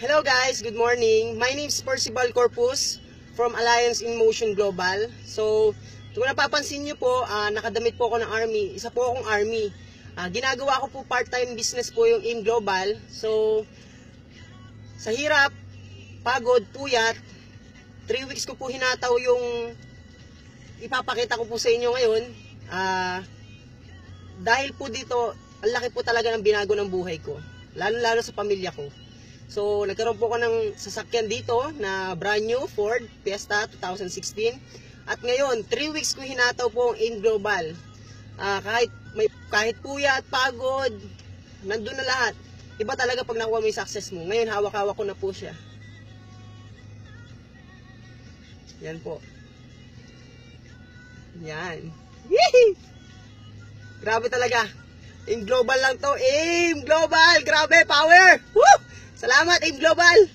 Hello guys, good morning. My name is Percival Corpus from Alliance in Motion Global. So, kung napapansin nyo po, nakadamit po ako ng Army. Isa po akong Army. Ginagawa ko po part-time business po yung AIM Global. So, sa hirap, pagod, puyat, 3 weeks ko po hinataw yung ipapakita ko po sa inyo ngayon. Dahil po dito, ang laki po talaga ng binago ng buhay ko. Lalo-lalo sa pamilya ko. So, nagkaroon po ako ng sasakyan dito na brand new Ford Fiesta 2016. At ngayon, 3 weeks ko hinataw po ang AIM Global. Kahit puyat, pagod, nandun na lahat. Iba talaga pag nakuha mo yung success mo. Ngayon, hawak-hawak ko na po siya. Yan po. Yan. Yee! Grabe talaga. AIM Global lang to. AIM Global! Grabe, power! Woo! Salamat, AIM Global!